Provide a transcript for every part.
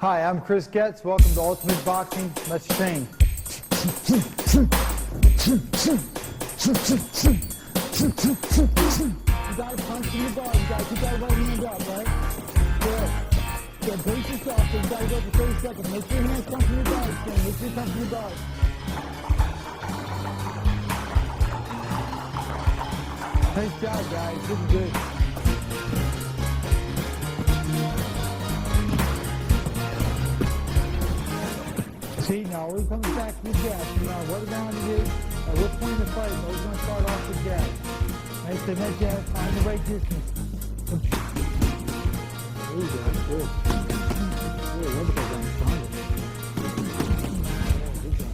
Hi, I'm Chris Getz. Welcome to Ultimate Boxing. Let's train. You gotta punch in the guard. You gotta keep that right hand up, right? Good. Good. Brace yourself. So you gotta go for 30 seconds. Make sure your hands come from your guard. Make sure you come from your guard. Nice job, guys. This is good. See, now we're coming back to the jab. You know, what round it is, we're playing the fight, but we're going to start off with jab. Nice to that jab, find the right distance. There you go, good. Good, look at that down stronger. Good job.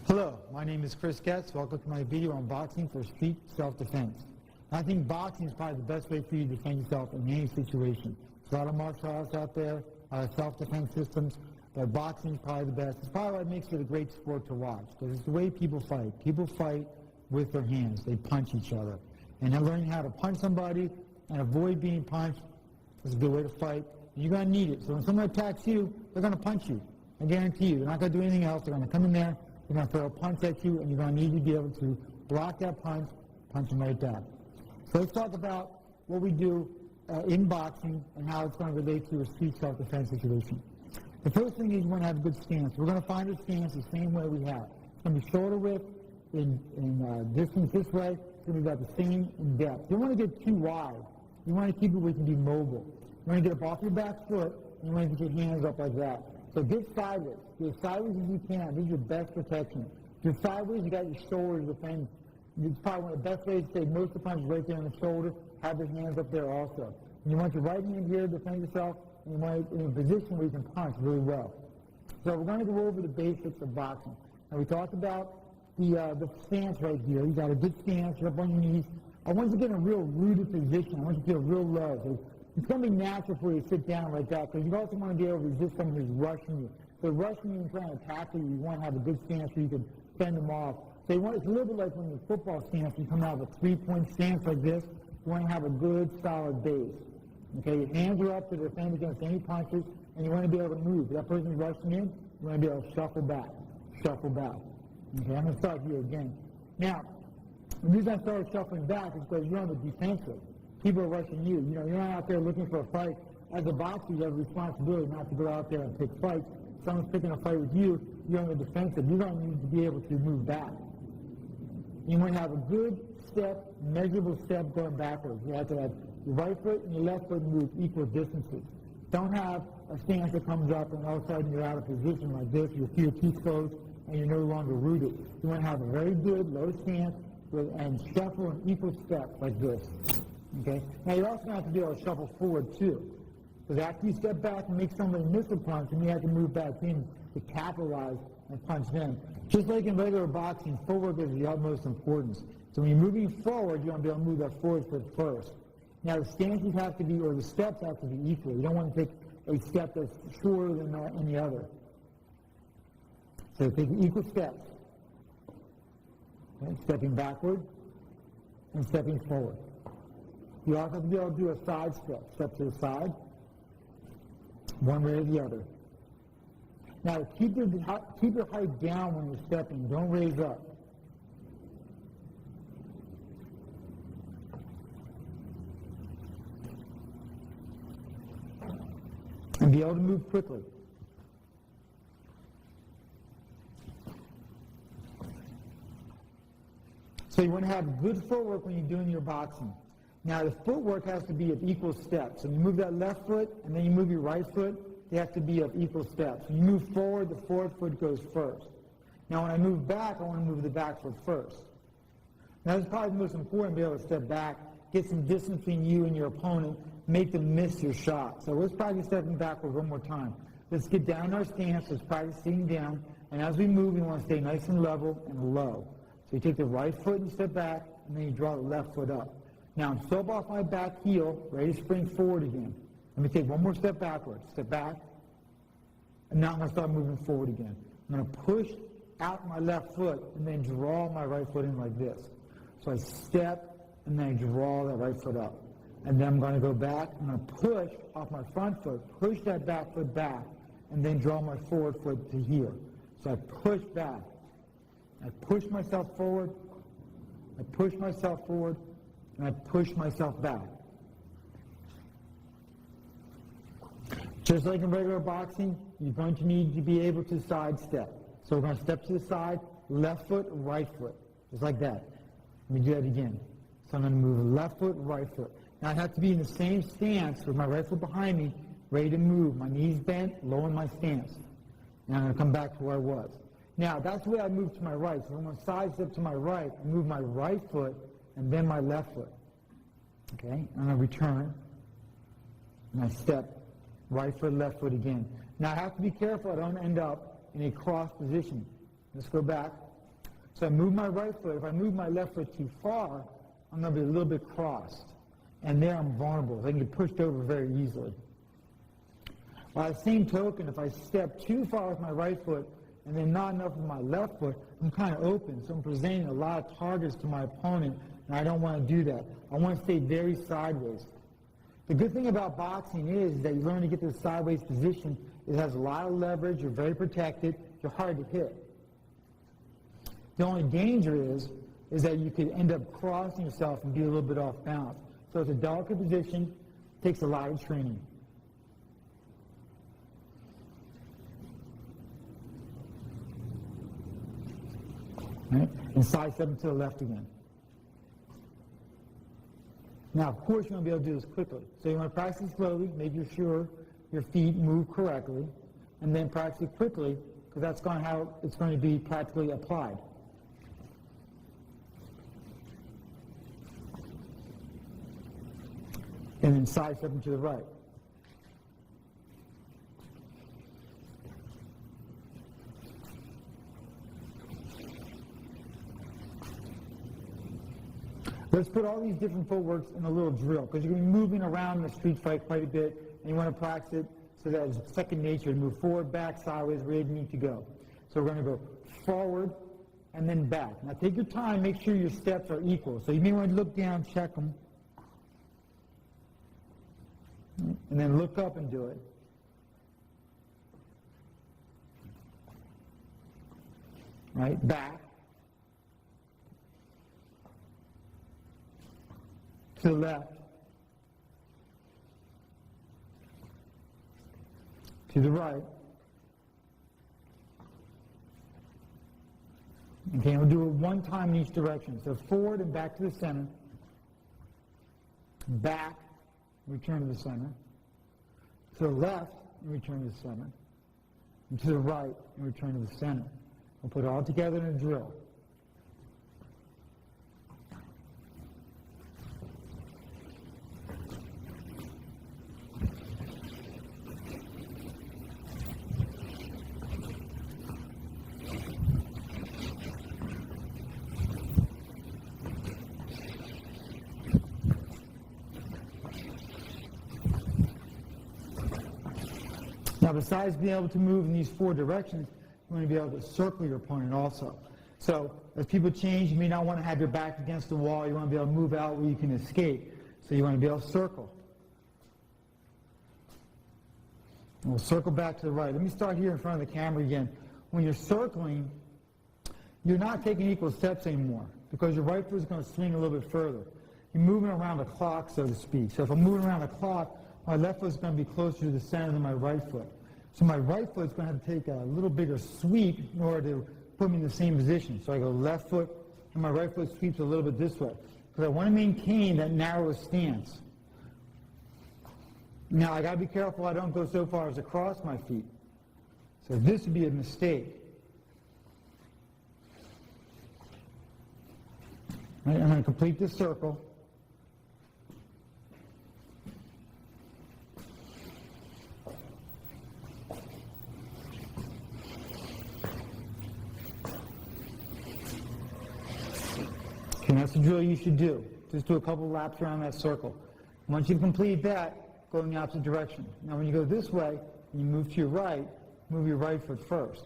Hello, my name is Chris Getz. Welcome to my video on boxing for street self-defense. I think boxing is probably the best way for you to defend yourself in any situation. There's a lot of martial arts out there, self-defense systems, but boxing is probably the best. It's probably what makes it a great sport to watch, because it's the way people fight. People fight with their hands. They punch each other. And learning how to punch somebody and avoid being punched is a good way to fight. And you're going to need it. So when someone attacks you, they're going to punch you. I guarantee you. They're not going to do anything else. They're going to come in there. They're going to throw a punch at you, and you're going to need to be able to block that punch, punch them right back. So let's talk about what we do in boxing and how it's going to relate to a street self-defense situation. The first thing is you want to have a good stance. We're going to find a stance the same way we have. It's going to be shoulder width in distance this way. It's going to be about the same in depth. You don't want to get too wide. You want to keep it where you can be mobile. You want to get up off your back foot, and you want to get your hands up like that. So get sideways. Get as sideways as you can. This is your best protection. Get sideways, you got your shoulders defend. It's probably one of the best ways to take most of the punches right there on the shoulder. Have your hands up there also. And you want your right hand here to defend yourself, and you want it in a position where you can punch really well. So we're going to go over the basics of boxing. Now we talked about the stance right here. You got a good stance. You're up on your knees. I want you to get in a real rooted position. I want you to feel real low. So it's going to be natural for you to sit down like that, because you also want to be able to resist someone who's rushing you. So rushing you and trying to tackle you, you want to have a good stance where you can fend them off. So it's a little bit like when you're football stance, you come out of a three-point stance like this. You want to have a good, solid base. Okay, your hands are up to defend against any punches, and you want to be able to move. If that person's rushing in, you want to be able to shuffle back. Shuffle back. Okay, I'm going to start here again. Now, the reason I started shuffling back is because you're on the defensive. People are rushing you. You know, you're not out there looking for a fight. As a boxer, you have a responsibility not to go out there and pick fights. If someone's picking a fight with you, you're on the defensive. You're going to need to be able to move back. You want to have a good step, measurable step going backwards. You have to have your right foot and your left foot move equal distances. Don't have a stance that comes up and all of a sudden you're out of position like this, your feet are too close, and you're no longer rooted. You want to have a very good low stance and shuffle in equal steps like this. Okay? Now you also have to be able to shuffle forward too. Because after you step back and make somebody miss a punch, and you have to move back in to capitalize and punch them. Just like in regular boxing, footwork is the utmost importance. So when you're moving forward, you want to be able to move that forward foot first. Now the stances have to be, or the steps have to be equal. You don't want to take a step that's shorter than any other. So take equal steps. Okay? Stepping backward and stepping forward. You also have to be able to do a side step. Step to the side, one way or the other. Now keep your height down when you're stepping. Don't raise up. And be able to move quickly. So you want to have good footwork when you're doing your boxing. Now the footwork has to be of equal steps. So you move that left foot and then you move your right foot, they have to be of equal steps. When you move forward, the forward foot goes first. Now when I move back, I want to move the back foot first. Now this is probably the most important, to be able to step back get some distance between you and your opponent, make them miss your shot. So let's practice stepping backward one more time. Let's get down in our stance. Let's practice sitting down. And as we move, we want to stay nice and level and low. So you take the right foot and step back, and then you draw the left foot up. Now I'm still off my back heel, ready to spring forward again. Let me take one more step backward. Step back. And now I'm going to start moving forward again. I'm going to push out my left foot and then draw my right foot in like this. So I step and then I draw that right foot up. And then I'm going to go back. I'm going to push off my front foot, push that back foot back, and then draw my forward foot to here. So I push back. I push myself forward. I push myself forward. And I push myself back. Just like in regular boxing, you're going to need to be able to sidestep. So we're going to step to the side, left foot, right foot, just like that. Let me do that again. So I'm going to move left foot, right foot. Now I have to be in the same stance with my right foot behind me, ready to move. My knees bent, low in my stance. And I'm going to come back to where I was. Now that's the way I move to my right. So I'm going to sidestep to my right, I move my right foot, and then my left foot. Okay? I'm going to return, and I step. Right foot, left foot again. Now I have to be careful I don't end up in a cross position. Let's go back. So I move my right foot. If I move my left foot too far, I'm going to be a little bit crossed. And there I'm vulnerable. I can get pushed over very easily. By the same token, if I step too far with my right foot and then not enough with my left foot, I'm kind of open. So I'm presenting a lot of targets to my opponent, and I don't want to do that. I want to stay very sideways. The good thing about boxing is that you learn to get to the sideways position. It has a lot of leverage. You're very protected. You're hard to hit. The only danger is that you could end up crossing yourself and be a little bit off balance. So it's a delicate position. It takes a lot of training. Right? And side step to the left again. Now, of course, you want to be able to do this quickly. So you want to practice slowly, make sure your feet move correctly, and then practice it quickly, because that's how it's going to be practically applied. And then side stepping to the right. Let's put all these different footworks in a little drill, because you're going to be moving around in the street fight quite a bit, and you want to practice it so that it's second nature to move forward, back, sideways, where you need to go. So we're going to go forward and then back. Now take your time, make sure your steps are equal. So you may want to look down, check them, and then look up and do it. Right, back. To the left, to the right. Okay, we'll do it one time in each direction. So forward and back to the center, back, return to the center, to the left, and return to the center, and to the right, and return to the center. We'll put it all together in a drill. Now, besides being able to move in these four directions, you want to be able to circle your opponent also. So as people change, you may not want to have your back against the wall. You want to be able to move out where you can escape. So you want to be able to circle. And we'll circle back to the right. Let me start here in front of the camera again. When you're circling, you're not taking equal steps anymore, because your right foot is going to swing a little bit further. You're moving around the clock, so to speak. So if I'm moving around the clock, my left foot is going to be closer to the center than my right foot. So my right foot is going to have to take a little bigger sweep in order to put me in the same position. So I go left foot, and my right foot sweeps a little bit this way, because I want to maintain that narrow stance. Now, I got to be careful I don't go so far as to cross my feet. So this would be a mistake. Right, I'm going to complete this circle. that's the drill you should do. Just do a couple laps around that circle. Once you complete that, go in the opposite direction. Now when you go this way, and you move to your right, move your right foot first.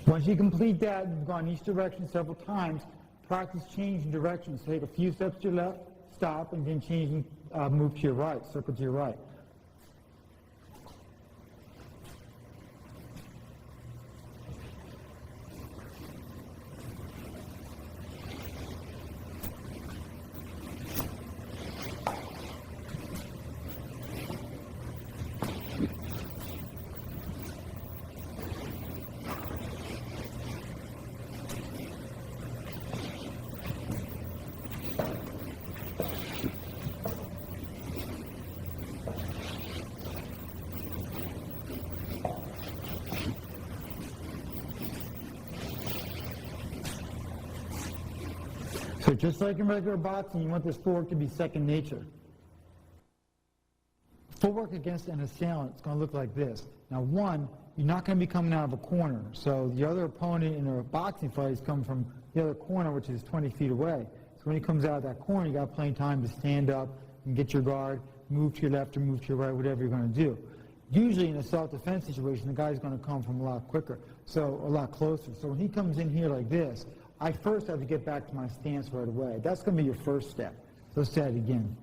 Once you complete that, you've gone each direction several times. Practice changing directions. Take a few steps to your left, stop, and then change and move to your right, circle to your right. So just like in regular boxing, you want this footwork to be second nature. Footwork against an assailant is going to look like this. Now, one, you're not going to be coming out of a corner. So the other opponent in a boxing fight is coming from the other corner, which is 20 feet away. So when he comes out of that corner, you got plenty of time to stand up and get your guard, move to your left or move to your right, whatever you're going to do. Usually in a self-defense situation, the guy's going to come from a lot quicker, so a lot closer. So when he comes in here like this, I first have to get back to my stance right away. That's going to be your first step. So let's say it again.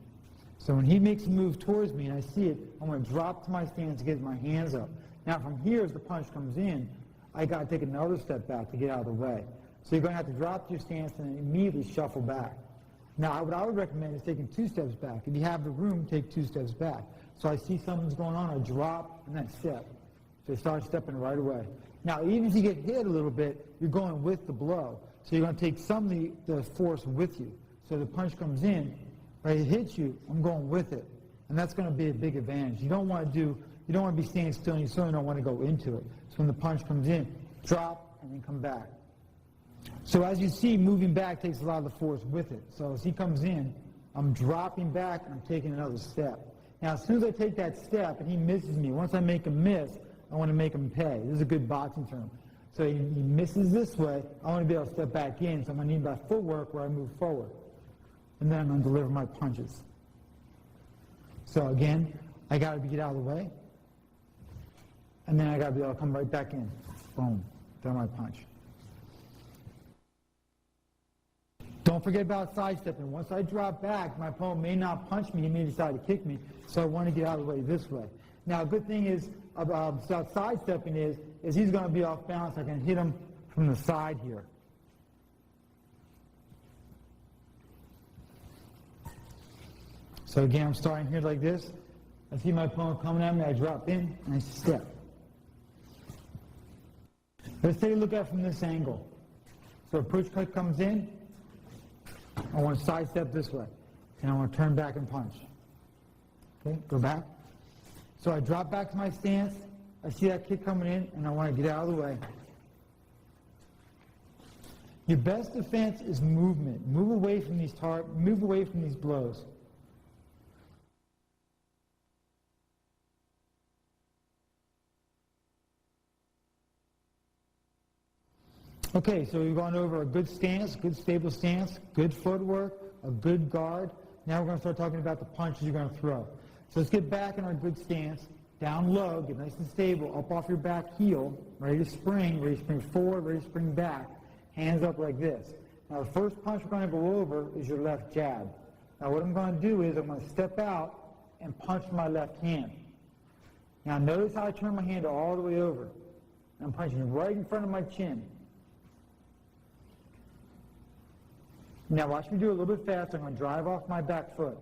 So when he makes a move towards me and I see it, I'm going to drop to my stance to get my hands up. Now from here, as the punch comes in, I got to take another step back to get out of the way. So you're going to have to drop to your stance and immediately shuffle back. Now, what I would recommend is taking 2 steps back. If you have the room, take 2 steps back. So I see something's going on, I drop, and then step. So you start stepping right away. Now, even if you get hit a little bit, you're going with the blow. So you're going to take some of the force with you. So the punch comes in, right, it hits you, I'm going with it. And that's going to be a big advantage. You don't want to be standing still, and you certainly don't want to go into it. So when the punch comes in, drop, and then come back. So as you see, moving back takes a lot of the force with it. So as he comes in, I'm dropping back, and I'm taking another step. Now, as soon as I take that step, and he misses me, once I make him miss, I want to make him pay. This is a good boxing term. So he misses this way, I want to be able to step back in, so I'm going to need my footwork where I move forward. And then I'm going to deliver my punches. So again, I got to get out of the way, and then I got to be able to come right back in. Boom, throw my punch. Don't forget about sidestepping. Once I drop back, my opponent may not punch me, he may decide to kick me, so I want to get out of the way this way. Now, a good thing is about sidestepping is he's going to be off balance. I can hit him from the side here. So again, I'm starting here like this. I see my opponent coming at me, I drop in, and I step. Let's take a look at it from this angle. So approach cut comes in, I want to sidestep this way, and I want to turn back and punch. Okay, go back. So I drop back to my stance, I see that kick coming in, and I want to get out of the way. Your best defense is movement. Move away from these blows. Okay, so we've gone over a good stance, good stable stance, good footwork, a good guard. Now we're going to start talking about the punches you're going to throw. So let's get back in our good stance, down low, get nice and stable, up off your back heel, ready to spring forward, ready to spring back, hands up like this. Now the first punch we're going to go over is your left jab. Now what I'm going to do is I'm going to step out and punch my left hand. Now notice how I turn my hand all the way over. I'm punching right in front of my chin. Now watch me do it a little bit faster. I'm going to drive off my back foot.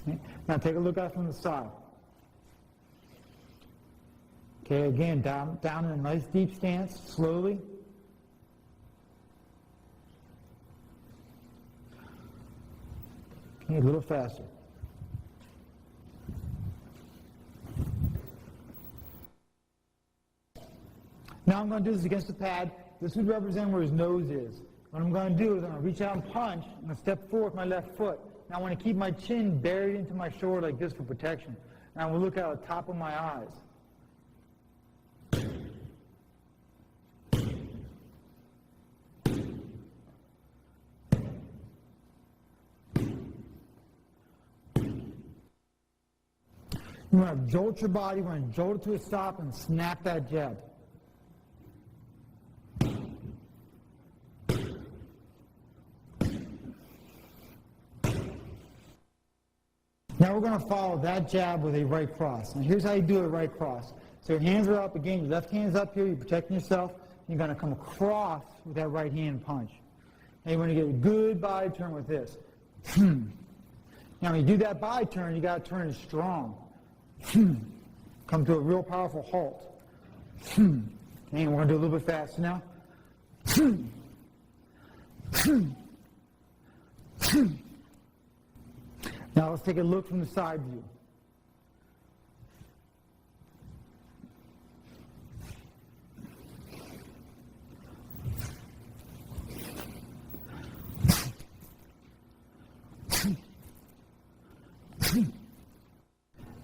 Okay. Now take a look at it from the side. Okay, again, down in a nice deep stance, slowly. Okay, a little faster. Now I'm going to do this against the pad. This would represent where his nose is. What I'm going to do is I'm going to reach out and punch. I'm going to step forward with my left foot. Now I want to keep my chin buried into my shoulder like this for protection. Now I'm going to look out the top of my eyes. You want to jolt your body, you want to jolt it to a stop and snap that jab. Now we're going to follow that jab with a right cross. Now here's how you do a right cross. So your hands are up again, your left hand's up here, you're protecting yourself. You're going to come across with that right hand punch. Now you want to get a good body turn with this. Now when you do that body turn, you got to turn it strong. Come to a real powerful halt. And we're going to do a little bit faster now. Now let's take a look from the side view.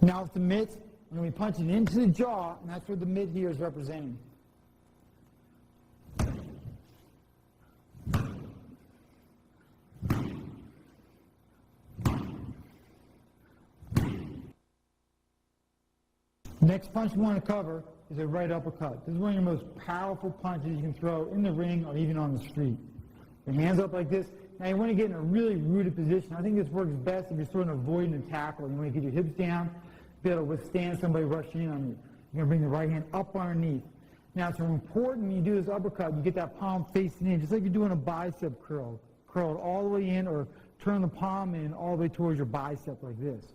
Now with the mitt, when we punch it into the jaw, and that's what the mitt here is representing. Next punch we want to cover is a right uppercut. This is one of your most powerful punches you can throw in the ring or even on the street. Your hands up like this. Now you want to get in a really rooted position. I think this works best if you're sort of avoiding a tackle. You want to get your hips down, be able to withstand somebody rushing in on you. You're going to bring the right hand up underneath. Now it's important when you do this uppercut, you get that palm facing in, just like you're doing a bicep curl. Curl it all the way in or turn the palm in all the way towards your bicep like this.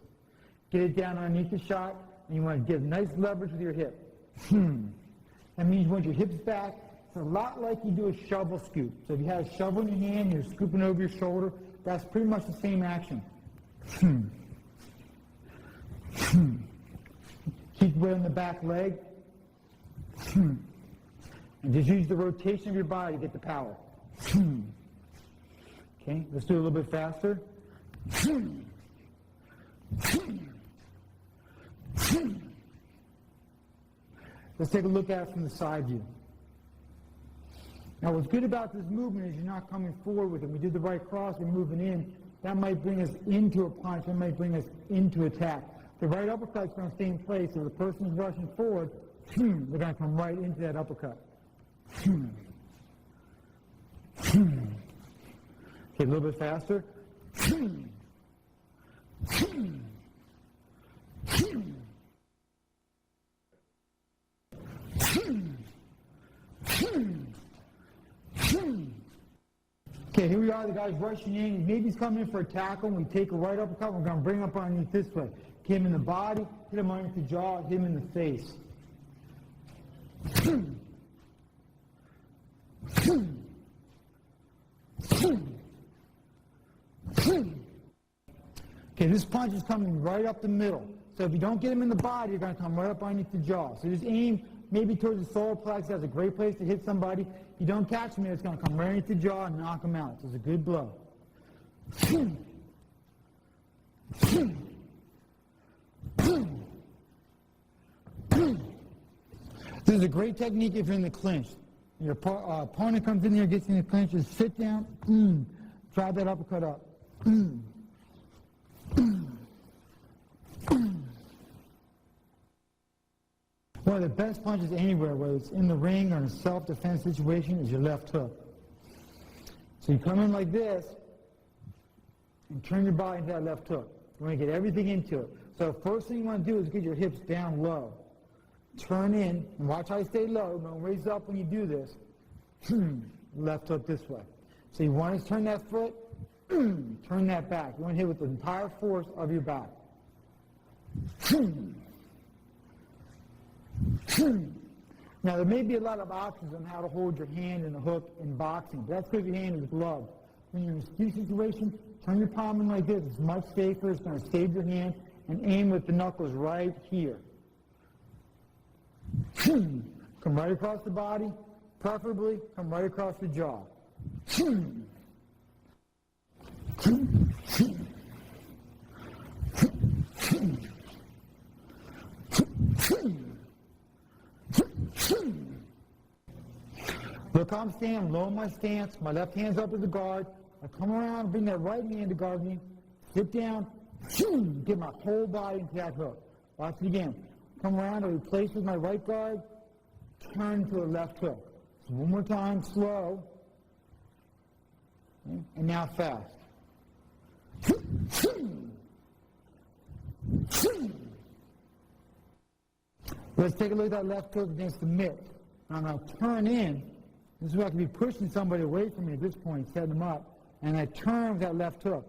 Get it down underneath the shot. And you want to give nice leverage with your hip. That means you want your hips back. It's a lot like you do a shovel scoop. So if you have a shovel in your hand, you're scooping over your shoulder, that's pretty much the same action. Keep weight on the back leg. And just use the rotation of your body to get the power. Okay, let's do it a little bit faster. Let's take a look at it from the side view. Now what's good about this movement is you're not coming forward with it. We did the right cross, we're moving in. That might bring us into a punch, that might bring us into attack. The right uppercut's going to stay in place, so the person's rushing forward, they're going to come right into that uppercut. Okay, a little bit faster. Okay, here we are, the guy's rushing in. Maybe he's coming in for a tackle, and we take a right uppercut, we're going to bring him up underneath this way. Hit him in the body, hit him underneath the jaw, hit him in the face. Okay, this punch is coming right up the middle. So if you don't get him in the body, you're going to come right up underneath the jaw. So just aim maybe towards the solar plexus. That's a great place to hit somebody. If you don't catch him, it's going to come right underneath the jaw and knock him out. So it's a good blow. This is a great technique if you're in the clinch. Your opponent comes in here, gets in the clinch, just sit down, drive that uppercut up. One of the best punches anywhere, whether it's in the ring or in a self-defense situation, is your left hook. So you come in like this and turn your body into that left hook. You want to get everything into it. So the first thing you want to do is get your hips down low. Turn in, and watch how you stay low. Don't raise up when you do this. Left hook this way. So you want to turn that foot, turn that back. You want to hit with the entire force of your back. Now, there may be a lot of options on how to hold your hand in a hook in boxing, but that's because your hand is gloved. When you're in a skew situation, turn your palm in like this. It's much safer. It's going to save your hand, and aim with the knuckles right here. come right across the body, preferably come right across the jaw. Look how I'm standing, low in my stance, my left hand's up as a guard. I come around, bring that right hand to guard me, sit down, get my whole body into that hook. Watch it again. Come around, I replace with my right guard, turn to a left hook. So one more time, slow, okay, and now fast. Let's take a look at that left hook against the mitt. Now I'm going to turn in. This is where I can be pushing somebody away from me at this point, setting them up. And I turn with that left hook.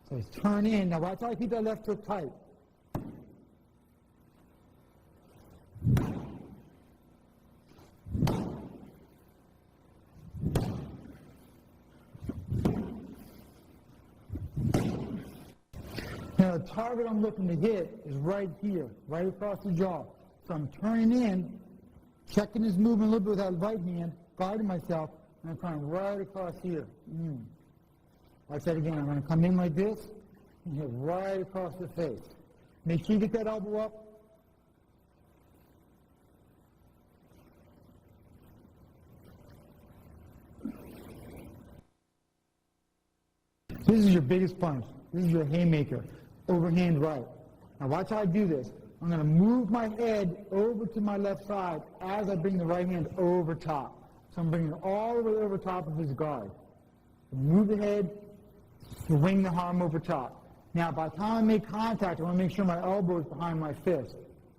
So I turn in. Now watch how I keep that left hook tight. Now the target I'm looking to hit is right here, right across the jaw. So I'm turning in, checking this movement a little bit with that right hand, guarding myself, and I'm coming right across here. Watch that again. I'm going to come in like this and hit right across the face. Make sure you get that elbow up. This is your biggest punch. This is your haymaker, overhand right. Now watch how I do this. I'm going to move my head over to my left side as I bring the right hand over top. So I'm bringing it all the way over top of his guard. Move the head, swing the arm over top. Now, by the time I make contact, I want to make sure my elbow is behind my fist.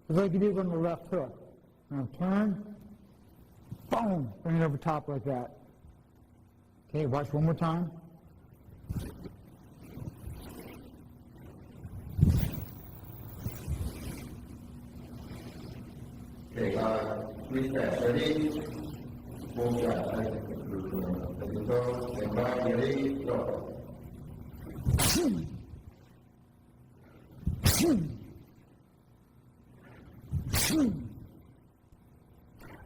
Just like it is on the left hook. Now turn, boom, bring it over top like that. Okay, watch one more time. Okay, reset. Ready? Move that. Let it go. Stand by. Ready? Go.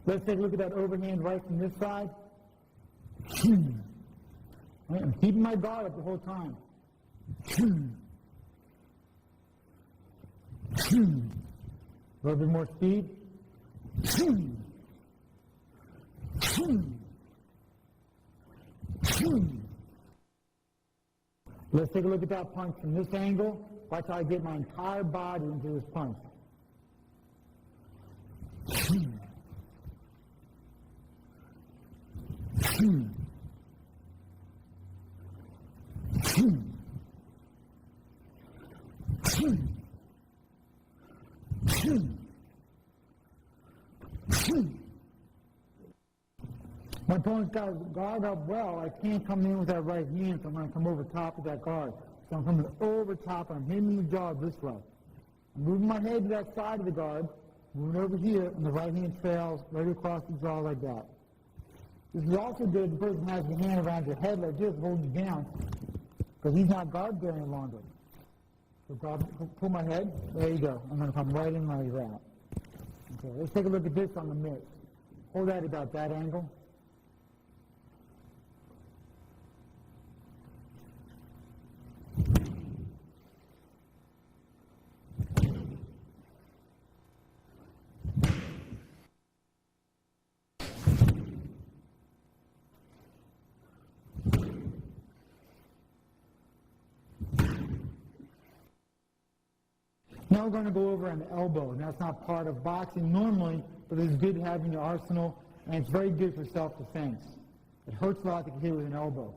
Let's take a look at that overhand right from this side. Right, I'm keeping my guard up the whole time. A little bit more speed. Let's take a look at that punch from this angle. Watch how I get my entire body into this punch. My opponent's got his guard up well. I can't come in with that right hand, so I'm going to come over top of that guard. So I'm coming over top, and I'm hitting the jaw this way. I'm moving my head to that side of the guard, moving over here, and the right hand trails right across the jaw like that. This is also good if the person has the hand around your head like this, holding you down, because he's not guard there any longer. So pull my head. There you go. I'm going to come right in like that. Okay, let's take a look at this on the mitt. Hold that about that angle. Now we're going to go over an elbow, and that's not part of boxing normally, but it's good to have in your arsenal, and it's very good for self-defense. It hurts a lot to get hit with an elbow.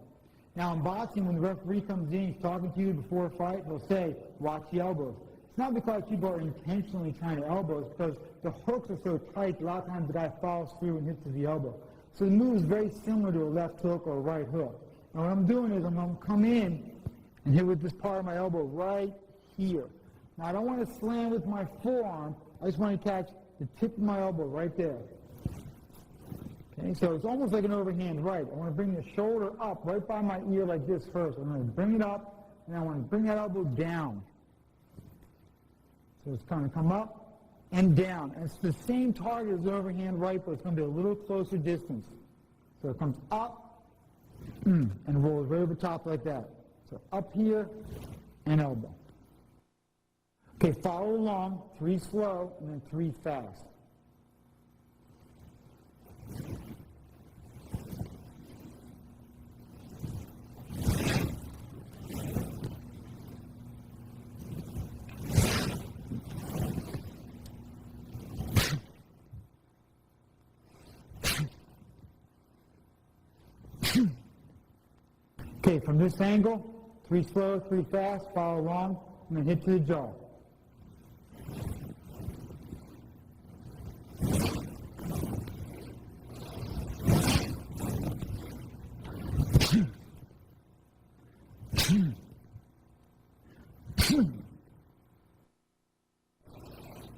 Now in boxing, when the referee comes in, he's talking to you before a fight, he'll say, watch the elbows. It's not because people are intentionally trying to elbow, it's because the hooks are so tight, a lot of times the guy falls through and hits to the elbow. So the move is very similar to a left hook or a right hook. And what I'm doing is I'm going to come in and hit with this part of my elbow right here. Now, I don't want to slam with my forearm. I just want to catch the tip of my elbow right there. Okay, so it's almost like an overhand right. I want to bring the shoulder up right by my ear like this first. I'm going to bring it up, and I want to bring that elbow down. So it's going to come up, and down. And it's the same target as the overhand right, but it's going to be a little closer distance. So it comes up and rolls right over top like that. So up here and elbow. Okay, follow along, 3 slow and then 3 fast. Okay, from this angle, 3 slow, 3 fast, follow along, and then hit to the jaw.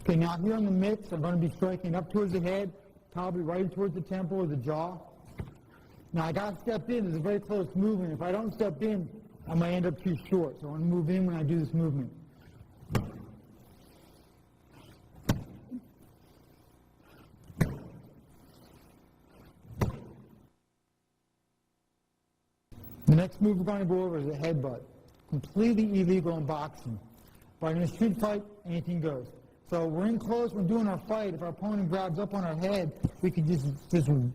Okay, now here in the mix, I'm going to be striking up towards the head, probably right towards the temple or the jaw. Now I got to step in. It's a very close movement. If I don't step in, I might end up too short. So I want to move in when I do this movement. The next move we're going to go over is a headbutt. Completely illegal in boxing. But in a street fight, anything goes. So we're in close, we're doing our fight. If our opponent grabs up on our head, we can just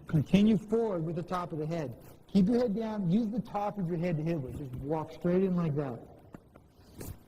continue forward with the top of the head. Keep your head down, use the top of your head to hit with. Just walk straight in like that.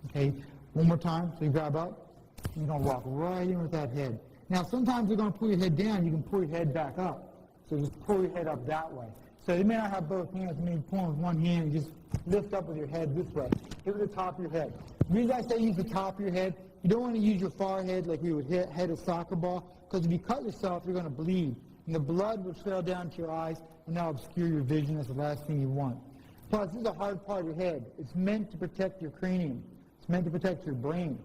Okay, one more time. So you grab up, and you're going to walk right in with that head. Now sometimes you're going to pull your head down, you can pull your head back up. So just pull your head up that way. So you may not have both hands, maybe pull with one hand and just lift up with your head this way. Hit with the top of your head. The reason I say use the top of your head, you don't want to use your forehead like we would hit a soccer ball, because if you cut yourself, you're going to bleed. And the blood will trail down to your eyes, and that'll obscure your vision. That's the last thing you want. Plus, this is a hard part of your head. It's meant to protect your cranium. It's meant to protect your brain.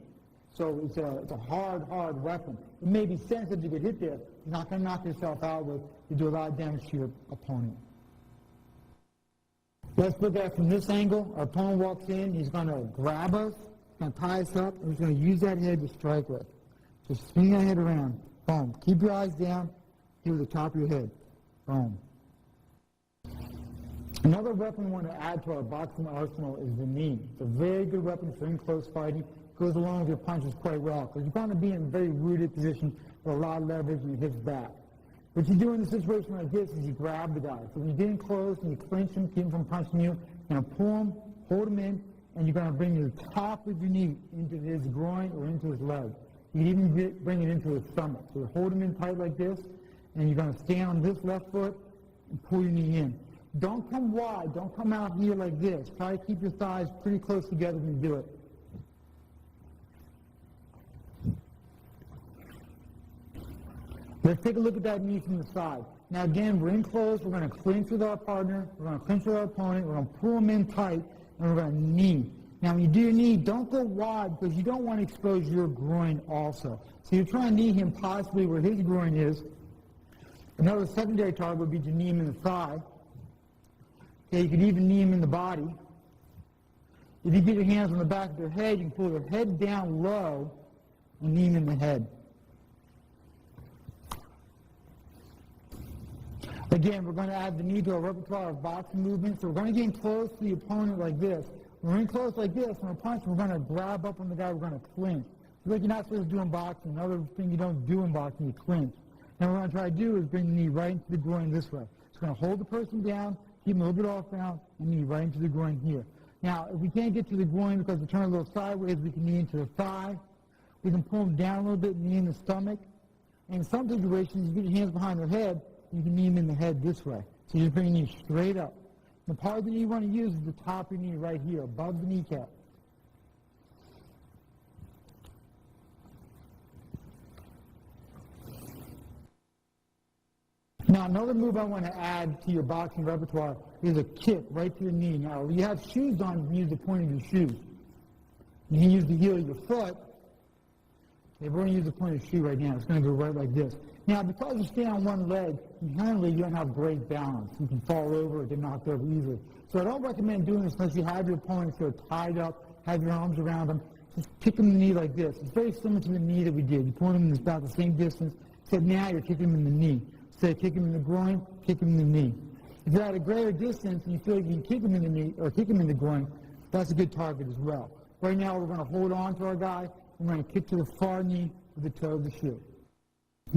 So it's a hard weapon. It may be sensitive to get hit there. You're not going to knock yourself out with. You do a lot of damage to your opponent. Let's look at it from this angle. Our opponent walks in. He's going to grab us. He's going to tie us up, and he's going to use that head to strike with. Just swing that head around. Boom. Keep your eyes down. Hit with the top of your head. Boom. Another weapon we want to add to our boxing arsenal is the knee. It's a very good weapon for in-close fighting. It goes along with your punches quite well, because you're going to be in a very rooted position with a lot of leverage and your hips back. What you do in a situation like this is you grab the guy. So when you get in close and you clinch him, keep him from punching you, you're going to pull him, hold him in, and you're going to bring the top of your knee into his groin or into his leg. You can even bring it into his stomach. So you hold him in tight like this, and you're going to stand on this left foot and pull your knee in. Don't come wide. Don't come out here like this. Try to keep your thighs pretty close together when you do it. Let's take a look at that knee from the side. Now again, we're in close. We're going to clinch with our partner. We're going to clinch with our opponent. We're going to pull him in tight, and we're going to knee. Now when you do your knee, don't go wide, because you don't want to expose your groin also. So you're trying to knee him possibly where his groin is. Another secondary target would be to knee him in the thigh. Okay, you could even knee him in the body. If you get your hands on the back of their head, you can pull their head down low and knee him in the head. Again, we're going to add the knee to our repertoire of boxing movements. So we're going to get in close to the opponent like this. When we're in close like this, when we're punching, we're going to grab up on the guy, we're going to clinch. Like you're not supposed to do in boxing. Another thing you don't do in boxing, you clinch. And what we're going to try to do is bring the knee right into the groin this way. So we're going to hold the person down, keep him a little bit off down, and knee right into the groin here. Now, if we can't get to the groin because we turn a little sideways, we can knee into the thigh. We can pull them down a little bit, knee in the stomach. And in some situations, you get your hands behind their head, you can knee them in the head this way. So you just bring your knee straight up. The part of the knee you want to use is the top of your knee right here, above the kneecap. Now, another move I want to add to your boxing repertoire is a kick right to your knee. Now, if you have shoes on, you can use the point of your shoe. You can use the heel of your foot. Okay, we're going to use the point of the shoe right now. It's going to go right like this. Now, because you stand on one leg, inherently you don't have great balance. You can fall over or get knocked over easily. So I don't recommend doing this unless you have your opponent sort of tied up, have your arms around them. just kick him in the knee like this. It's very similar to the knee that we did. You point him in about the same distance, except now you're kicking him in the knee. Instead of kicking him in the groin, kick him in the knee. If you're at a greater distance and you feel like you can kick him in the knee or kick him in the groin, that's a good target as well. Right now we're going to hold on to our guy. We're going to kick to the far knee with the toe of the shoe.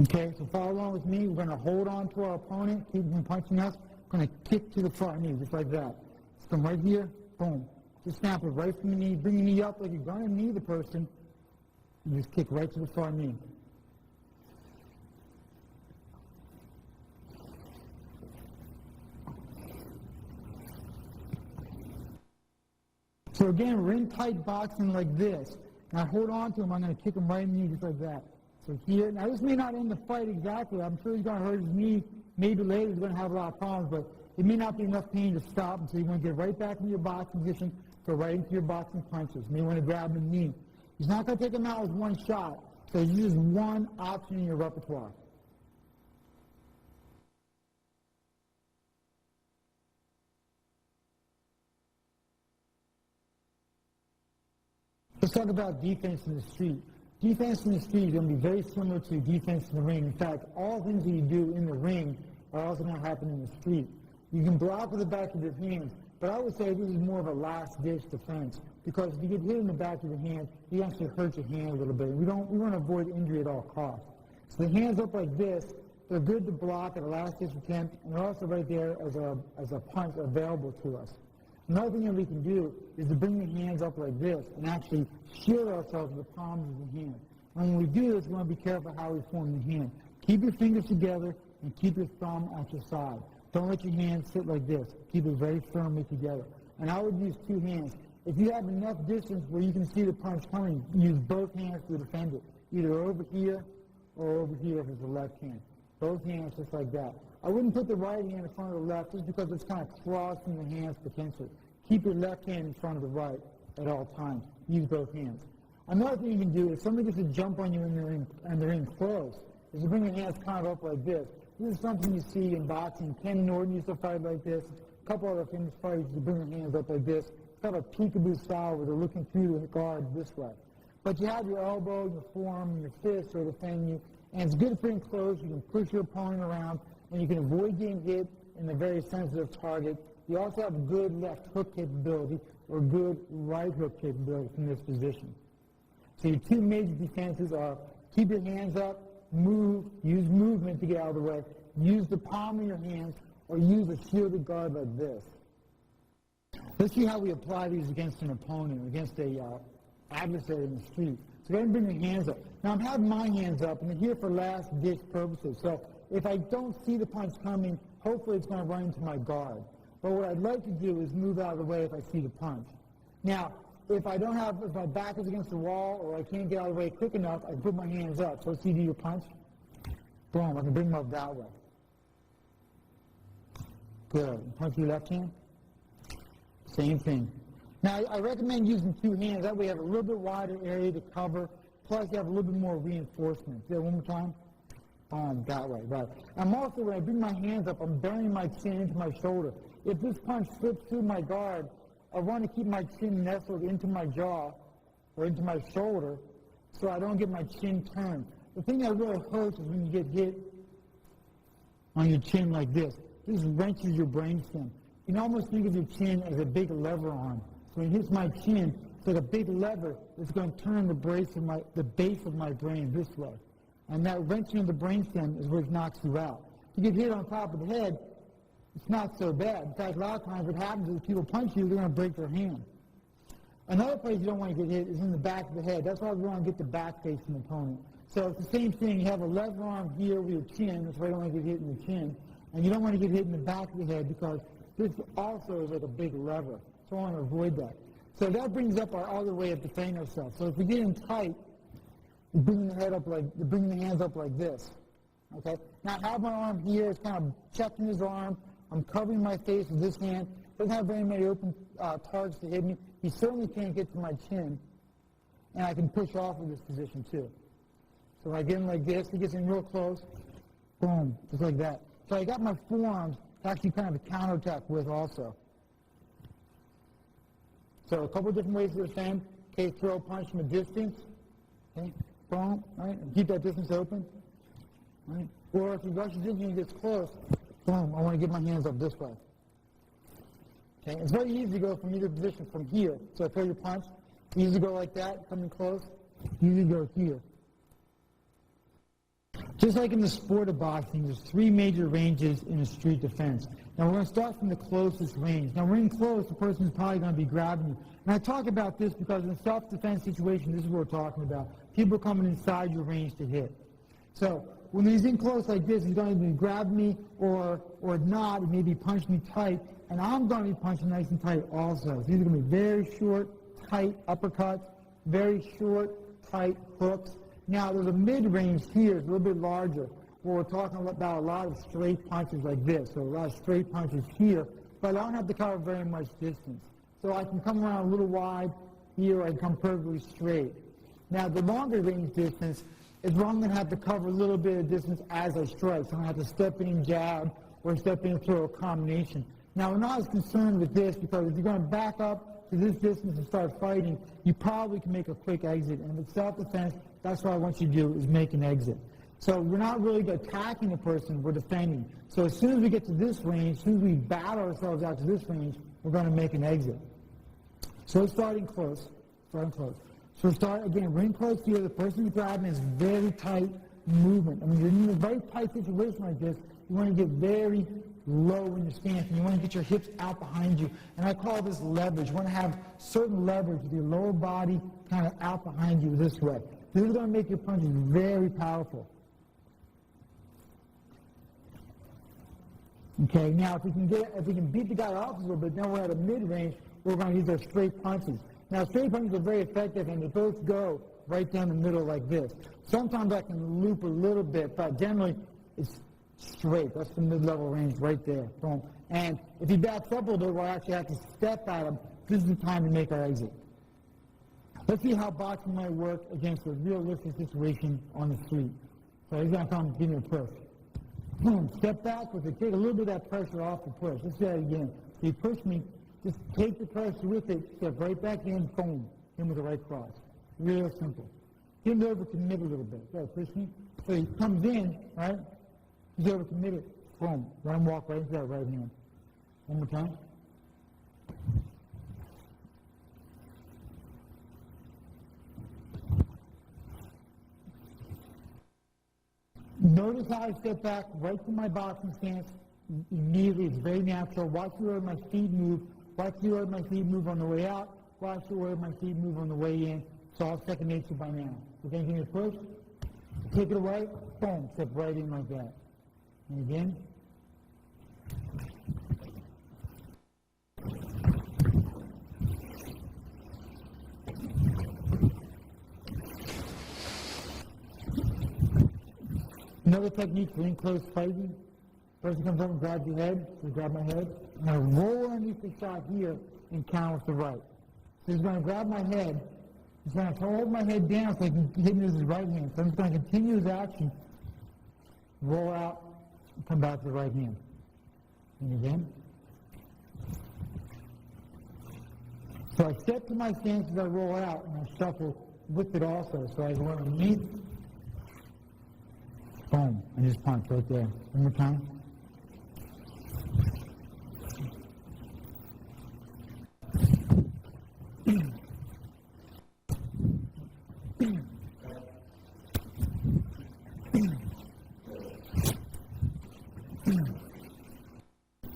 Okay, so follow along with me. We're going to hold on to our opponent, keep him from punching us. We're going to kick to the far knee, just like that. Just come right here, boom. Just snap it right from the knee. Bring the knee up like you're going to knee the person. And just kick right to the far knee. So again, we're in tight boxing like this. And I hold on to him, I'm going to kick him right in the knee just like that. So here, now this may not end the fight exactly. I'm sure he's going to hurt his knee. Maybe later he's going to have a lot of problems, but it may not be enough pain to stop him. So you want to get right back into your boxing position, go right into your boxing punches. You may want to grab him in the knee. He's not going to take him out with one shot. So this is one option in your repertoire. Let's talk about defense in the street. Defense in the street is going to be very similar to defense in the ring. In fact, all things that you do in the ring are also going to happen in the street. You can block with the back of your hands, but I would say this is more of a last-ditch defense because if you get hit in the back of your hand, you actually hurt your hand a little bit. We want to avoid injury at all costs. So the hands up like this, they're good to block at a last-ditch attempt, and they're also right there as a punch available to us. Another thing that we can do is to bring the hands up like this and actually shield ourselves with the palms of the hand. And when we do this, we want to be careful how we form the hand. Keep your fingers together and keep your thumb at your side. Don't let your hands sit like this. Keep it very firmly together. And I would use two hands. If you have enough distance where you can see the punch coming, use both hands to defend it, either over here or over here if it's the left hand. Both hands just like that. I wouldn't put the right hand in front of the left just because it's kind of crossing your hands potentially. Keep your left hand in front of the right at all times. Use both hands. Another thing you can do if somebody gets to jump on you in the ring and they're in close is to bring your hands kind of up like this. This is something you see in boxing. Ken Norton used to fight like this. A couple other famous fighters used to bring their hands up like this. It's kind of a peekaboo style where they're looking through the guard this way. But you have your elbow, your forearm, and your fist to defend you. And it's good for in close. You can push your opponent around, and you can avoid getting hit in a very sensitive target. You also have a good left hook capability or good right hook capability from this position. So your two major defenses are keep your hands up, move, use movement to get out of the way, use the palm of your hands, or use a shielded guard like this. Let's see how we apply these against an opponent, against a adversary in the street. So go ahead and bring your hands up. Now I'm having my hands up, and they're here for last-ditch purposes. So if I don't see the punch coming, hopefully it's going to run into my guard. But what I'd like to do is move out of the way if I see the punch. Now, if my back is against the wall or I can't get out of the way quick enough, I can put my hands up. So let's see, do your punch. Boom, I can bring them up that way. Good. Punch your left hand. Same thing. Now, I recommend using two hands. That way you have a little bit wider area to cover, plus you have a little bit more reinforcement. Do that one more time. That way, right. I'm also, when I bring my hands up, I'm burying my chin into my shoulder. If this punch slips through my guard, I want to keep my chin nestled into my jaw or into my shoulder so I don't get my chin turned. The thing that really hurts is when you get hit on your chin like this. This wrenches your brainstem. You can almost think of your chin as a big lever arm. So when it hits my chin, it's like a big lever that's going to turn the base of my brain this way. And that wrenching of the brainstem is what knocks you out. If you get hit on top of the head, it's not so bad. In fact, a lot of times what happens is people punch you, they're going to break their hand. Another place you don't want to get hit is in the back of the head. That's why we want to get the back face of the opponent. So it's the same thing. You have a lever arm here with your chin. That's why you don't want to get hit in the chin. And you don't want to get hit in the back of the head because this also is like a big lever. So I want to avoid that. So that brings up our other way of defending ourselves. So if we get in tight, we bring the hands up like this. Okay? Now I have my arm here. It's kind of checking his arm. I'm covering my face with this hand. Doesn't have very many open targets to hit me. He certainly can't get to my chin. And I can push off of this position too. So if I get him like this, he gets in real close. Boom, just like that. So I got my forearms to actually kind of a counterattack with also. So a couple different ways to defend. Okay, throw a punch from a distance. Okay, boom, right? And keep that distance open. Right? Or if he rushes in here and gets close, boom, I want to get my hands up this way. Okay, it's very easy to go from either position from here. So I throw your punch, easy to go like that, coming close, easy to go here. Just like in the sport of boxing, there's 3 major ranges in a street defense. Now we're going to start from the closest range. Now when close, the person's probably going to be grabbing you. And I talk about this because in a self-defense situation, this is what we're talking about. People coming inside your range to hit. So when he's in close like this, he's going to either grab me or not, and maybe punch me tight, and I'm going to be punching nice and tight also. So these are going to be very short, tight uppercuts, very short, tight hooks. Now, there's a mid-range here, it's a little bit larger, where we're talking about a lot of straight punches like this, so a lot of straight punches here, but I don't have to cover very much distance. So I can come around a little wide here, I can come perfectly straight. Now, the longer range distance is where I'm going to have to cover a little bit of distance as I strike, so I'm going to have to step in and jab, or step in and throw a combination. Now, we're not as concerned with this, because if you're going to back up to this distance and start fighting, you probably can make a quick exit, and with self-defense, that's what I want you to do, is make an exit. So we're not really attacking the person, we're defending. So as soon as we get to this range, as soon as we battle ourselves out to this range, we're going to make an exit. So it's starting close. So start, again, we're in close here, the person's grabbing is very tight movement. I mean, you're in a very tight situation like this, you want to get very low in your stance, and you want to get your hips out behind you. And I call this leverage. You want to have certain leverage with your lower body kind of out behind you this way. This is going to make your punches very powerful. Okay, now if we can beat the guy off a little bit, then we're at a mid-range, we're going to use our straight punches. Now straight punches are very effective, and they both go right down the middle like this. Sometimes I can loop a little bit, but generally it's straight. That's the mid-level range right there. Boom. And if he backs up a little bit, we'll actually have to step at him. This is the time to make our exit. Let's see how boxing might work against a realistic situation on the street. So he's going to come give me a push. Boom, step back with it. Take a little bit of that pressure off the push. Let's do that again. If you push me, just take the pressure with it, step right back in, boom, in with the right cross. Real simple. Get him over committed a little bit. Go, push me. So he comes in, right? He's over committed. Boom. Let him walk right into that right hand. One more time. Notice how I step back right from my boxing stance immediately. It's very natural. Watch the way my feet move. Watch the way my feet move on the way out. Watch the way my feet move on the way in. It's all second nature by now. Okay, give me a push. Take it away. Boom. Step right in like that. And again. Another technique for in-close fighting. Person comes up and grabs your head. So grab my head. I'm going to roll underneath the shot here and counter with the right. So he's going to grab my head. He's going to hold my head down so he can hit me with his right hand. So I'm just going to continue his action. Roll out and come back to the right hand. And again. So I step to my stance as I roll out and I shuffle with it also. So I go underneath. Boom, and just punch right there. One more time.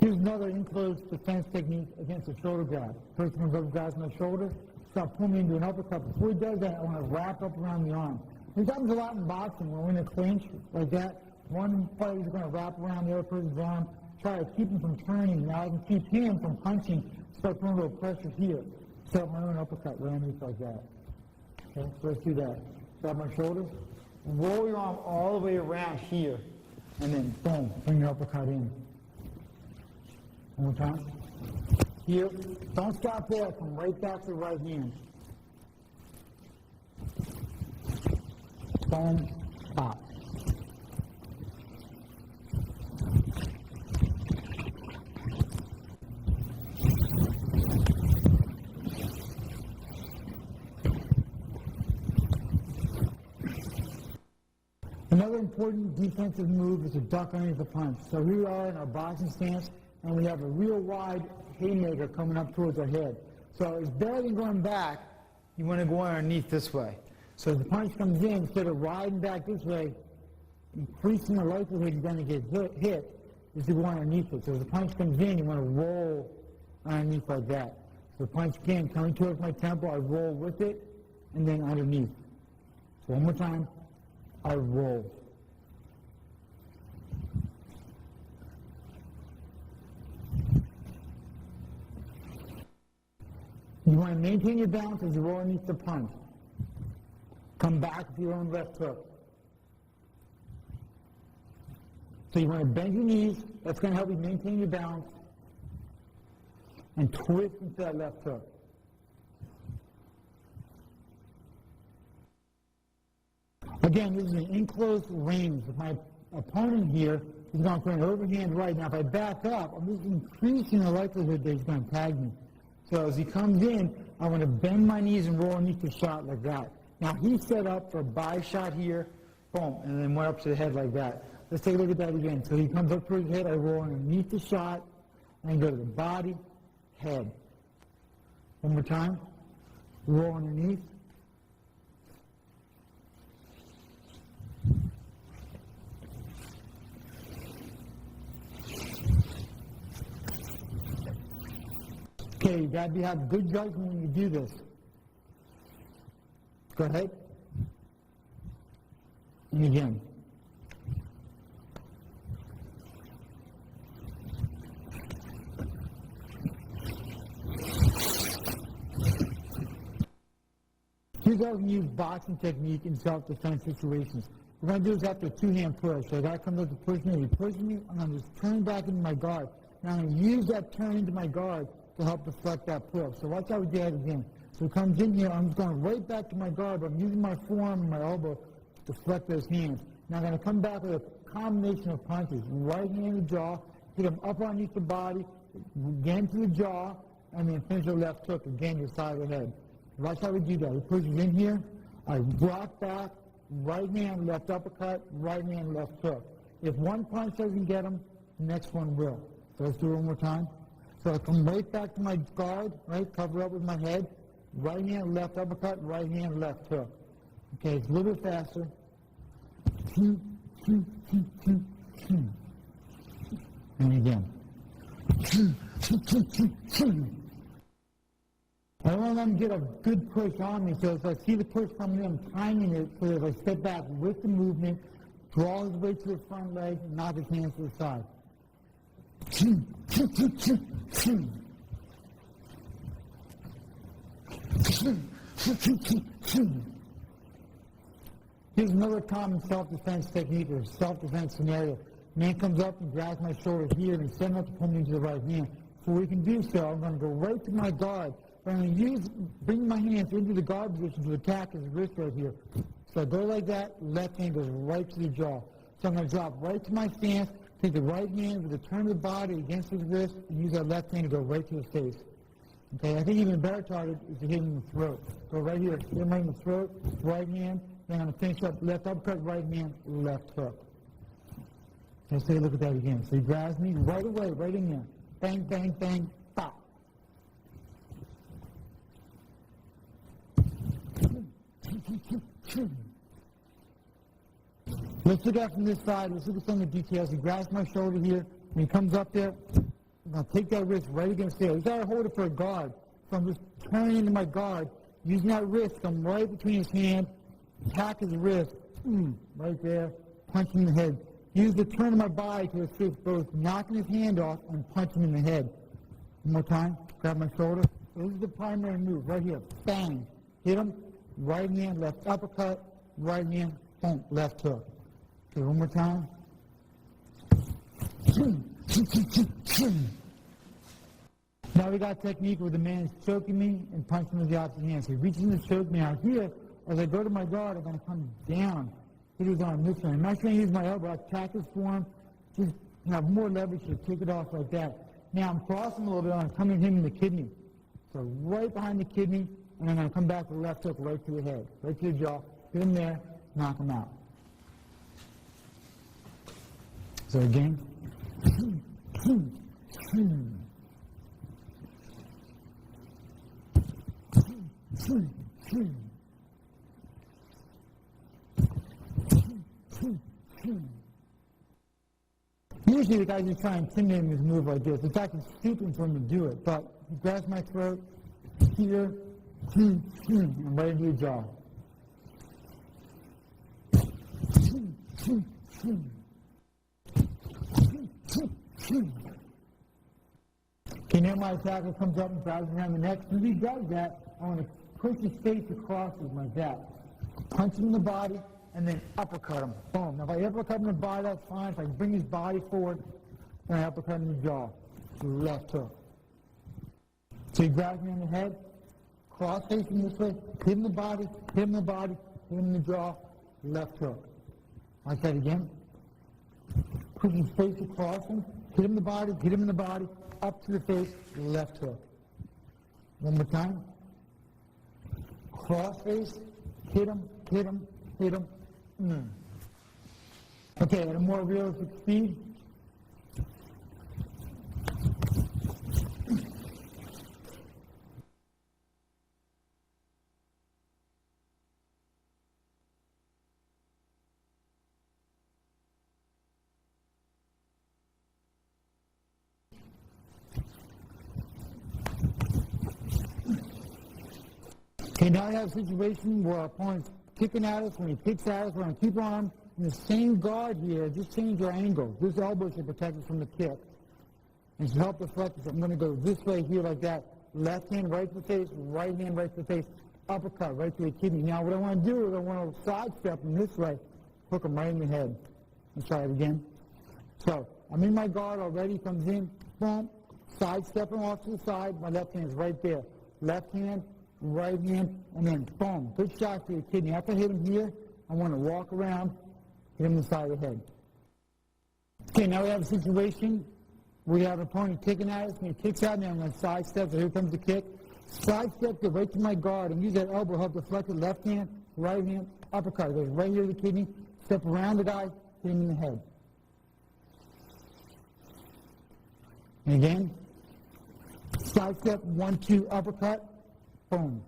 Here's another in-close defense technique against a shoulder grab. Person comes up and grabs my shoulder, start pulling me into an uppercut. Before he does that, I want to wrap up around the arm. This happens a lot in boxing when we're in a clinch like that. One fighter's going to wrap around the other person's arm, try to keep him from turning. Now I can keep him from punching, start putting a little pressure here. Set up my own uppercut right underneath like that. Okay, so let's do that. Grab my shoulder, roll your arm all the way around here, and then boom, bring your uppercut in. One more time. Here, don't stop there, come right back to the right hand. Boom, stop. important defensive move is to duck underneath the punch. So here we are in our boxing stance, and we have a real wide haymaker coming up towards our head. So it's better than going back. You want to go underneath this way. So as the punch comes in, instead of riding back this way, increasing the likelihood you're going to get hit, is to go underneath it. So as the punch comes in, you want to roll underneath like that. So the punch again, coming towards my temple, I roll with it, and then underneath. So one more time, I roll. You want to maintain your balance as you roll underneath the punch. Come back with your own left hook. So you want to bend your knees. That's going to help you maintain your balance. And twist into that left hook. Again, this is an enclosed range. If my opponent here is going to put an overhand right. Now, if I back up, I'm just increasing the likelihood that he's going to tag me. So as he comes in, I want to bend my knees and roll underneath the shot like that. Now, he's set up for a by shot here, boom, and then went up to the head like that. Let's take a look at that again. So he comes up towards the head, I roll underneath the shot, and go to the body, head. One more time. Roll underneath. Okay, you got to have good judgment when you do this. Go ahead. And again. Here's how we can use boxing technique in self-defense situations. We're going to do this after a two-hand push. So that comes up to push me, he pushes me, I'm going to just turn back into my guard. Now I'm going to use that turn into my guard to help deflect that push. So watch how we do that again. So it comes in here, I'm just going right back to my guard, but I'm using my forearm and my elbow to deflect those hands. Now I'm going to come back with a combination of punches. Right hand in the jaw, hit him up underneath the body, again to the jaw, and then finish the left hook again to the side of the head. Watch how we do that. He pushes in here, I rock back, right hand, left uppercut, right hand, left hook. If one punch doesn't get him, the next one will. So let's do it one more time. So I come right back to my guard, right, cover up with my head, right hand, left uppercut, right hand, left hook. Okay, it's a little bit faster. And again. I don't want to let him get a good push on me, so as I see the push coming in, I'm timing it so that if I step back with the movement, draw his weight to the front leg, and knock his hands to the side. Here's another common self-defense technique or self-defense scenario. Man comes up and grabs my shoulder here and sends up to pull me into the right hand. Before we can do so, I'm going to go right to my guard. I'm going to bring my hands into the guard position to attack his wrist right here. So I go like that, left hand goes right to the jaw. So I'm going to drop right to my stance, take the right hand with the turn of the body against his wrist, and use that left hand to go right to his face. Okay, I think even a better target is to hit him in the throat. Go right here, hit him right in the throat, right hand, then I'm going to finish up left uppercut, right hand, left hook. So let's take a look at that again. So he grabs me right away, right in there. Bang, bang, bang, pop. Let's look at from this side. Let's look at some of the details. He grabs my shoulder here. When he comes up there, I'm going to take that wrist right against there. He's got to hold it for a guard. So I'm just turning into my guard, using that wrist, come right between his hand, attack his wrist, right there, punch him in the head. Use the turn of my body to assist both knocking his hand off and punch him in the head. One more time. Grab my shoulder. So this is the primary move right here. Bang. Hit him. Right hand, left uppercut. Right hand, boom, left hook. Okay, one more time. Now we got a technique where the man is choking me and punching with the opposite hand. So he reaches in to choke me out here. As I go to my guard, I'm going to come down. Hit his arm this way. I'm not going to use my elbow. I attack his forearm. Just have more leverage to kick it off like that. Now I'm crossing a little bit. I'm coming him in the kidney. So right behind the kidney, and I'm going to come back with the left hook right to the head, right to the jaw. Hit him there, knock him out. So again. Usually the guys just try and intimidate me with a move like this. In fact, it's stupid for him to do it, but he grabs my throat, here, I'm right into the jaw. Okay, now my attacker comes up and grabs me around the neck. When he does that, I want to push his face across him like that. Punch him in the body, and then uppercut him. Boom. Now, if I uppercut him in the body, that's fine. If I can bring his body forward, then I uppercut him in the jaw. Left hook. So he grabs me on the head, cross facing this way, hit him in the body, hit him in the body, hit him in the jaw, left hook. Like that again. Push his face across him, hit him in the body, hit him in the body, up to the face, left hook. One more time. Cross face, hit him, hit him, hit him. Okay, at a more realistic speed. Okay, now I have a situation where our opponent's kicking at us. When he kicks at us, we're going to keep our arm in the same guard here. Just change our angle. This elbow should protect us from the kick. And should help deflect us. I'm going to go this way here like that. Left hand right to the face, right hand right to the face. Uppercut right to the kidney. Now what I want to do is I want to sidestep him this way. Hook him right in the head. Let's try it again. So I'm in my guard already. Comes in. Boom. Sidestep him off to the side. My left hand's right there. Left hand. Right hand, and then boom, good shot to the kidney. After I hit him here, I want to walk around, hit him in the side of the head. Okay, now we have a situation where we have an opponent kicking at us, and he kicks at me, I'm going to sidestep, so here comes the kick. Sidestep, go right to my guard, and use that elbow, help deflect the left hand, right hand, uppercut. It goes right here to the kidney, step around the guy, hit him in the head. And again, sidestep, 1-2, uppercut. Boom.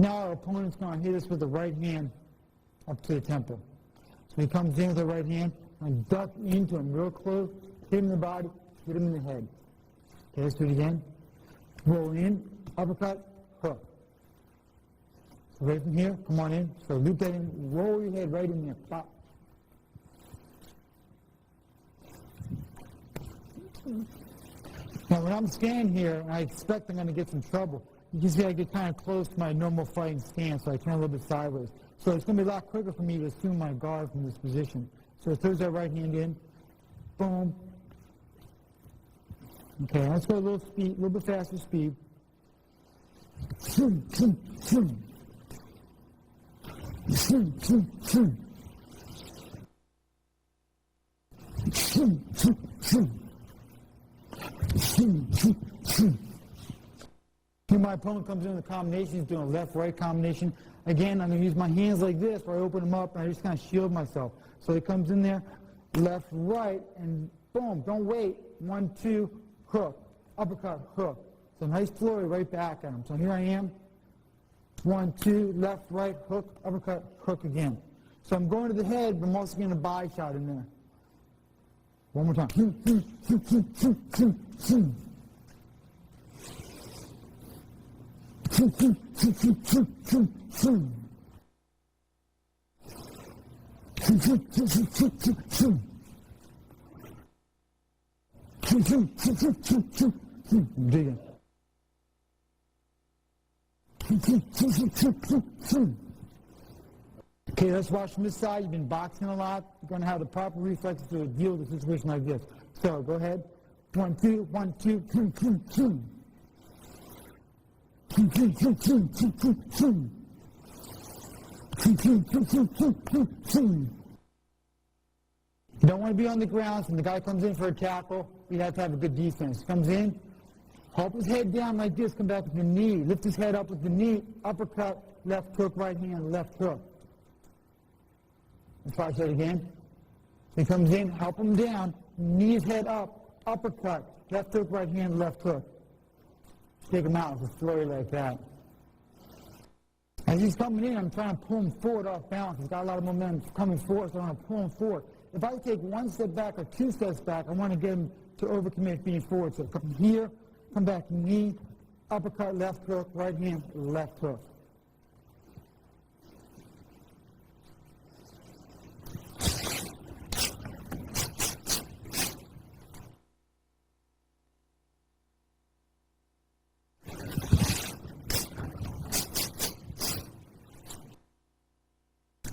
Now our opponent's going to hit us with the right hand up to the temple. So he comes in with the right hand, and duck into him real close, hit him in the body, hit him in the head. Okay, let's do it again. Roll in, uppercut, hook. So right from here, come on in. So loop that in, roll your head right in there. Pop. Now when I'm standing here, I expect I'm going to get some trouble. You can see I get kind of close to my normal fighting stance, so I turn a little bit sideways. So it's going to be a lot quicker for me to assume my guard from this position. So it throws that right hand in. Boom. Okay, let's go a little speed, a little bit faster speed. Here my opponent comes in the combination, he's doing a left-right combination. Again, I'm going to use my hands like this where I open them up and I just kind of shield myself. So he comes in there, left, right, and boom, don't wait. 1, 2, hook, uppercut, hook. So nice flurry right back at him. So here I am. 1, 2, left, right, hook, uppercut, hook again. So I'm going to the head, but I'm also getting a body shot in there. One more time. Dig it. Okay, let's watch from this side. You've been boxing a lot. You're going to have the proper reflexes to deal with a situation like this. So, go ahead. 1, 2, 1, 2, 2, 2, 2. 2, 2, 2, 2, 2, 2, 2. 2, 2, 2, 2, 2, 2, 2. You don't want to be on the ground, so when the guy comes in for a tackle, you have to have a good defense. Comes in, hold his head down like this, come back with the knee. Lift his head up with the knee, uppercut, left hook, right hand, left hook. Let's try that again. He comes in, help him down, knee his head up, uppercut, left hook, right hand, left hook. Take him out with a flurry like that. As he's coming in, I'm trying to pull him forward off balance. He's got a lot of momentum coming forward, so I'm going to pull him forward. If I take 1 step back or 2 steps back, I want to get him to overcommit being forward. So come here, come back, knee, uppercut, left hook, right hand, left hook.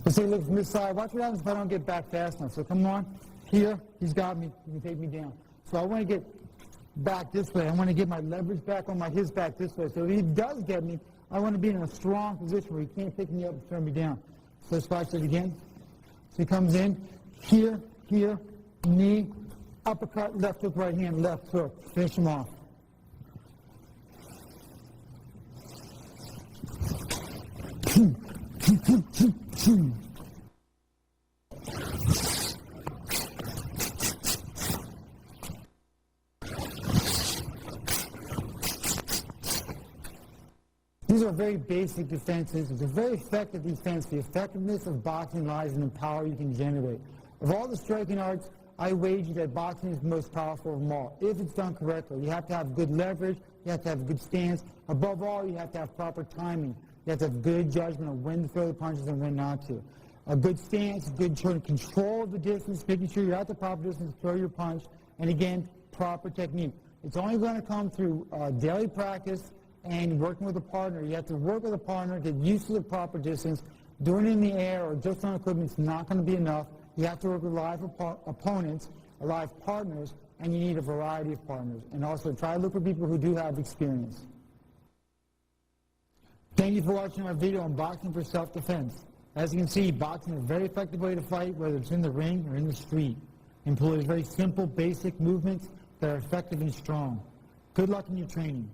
Let's take a look from this side. Watch what happens if I don't get back fast enough. So come on. Here, he's got me. He can take me down. So I want to get back this way. I want to get my leverage back on his back this way. So if he does get me, I want to be in a strong position where he can't pick me up and throw me down. So let's watch it again. So he comes in. Here, here, knee, uppercut, left hook, right hand, left hook. Finish him off. These are very basic defenses. It's a very effective defense. The effectiveness of boxing lies in the power you can generate. Of all the striking arts, I wager that boxing is the most powerful of them all, if it's done correctly. You have to have good leverage. You have to have a good stance. Above all, you have to have proper timing. You have to have good judgment on when to throw the punches and when not to. A good stance, good control of the distance, making sure you're at the proper distance to throw your punch, and again, proper technique. It's only going to come through daily practice and working with a partner. You have to work with a partner, get used to the proper distance. Doing it in the air or just on equipment is not going to be enough. You have to work with live opponents, live partners, and you need a variety of partners. And also try to look for people who do have experience. Thank you for watching our video on boxing for self-defense. As you can see, boxing is a very effective way to fight, whether it's in the ring or in the street. It employs very simple, basic movements that are effective and strong. Good luck in your training.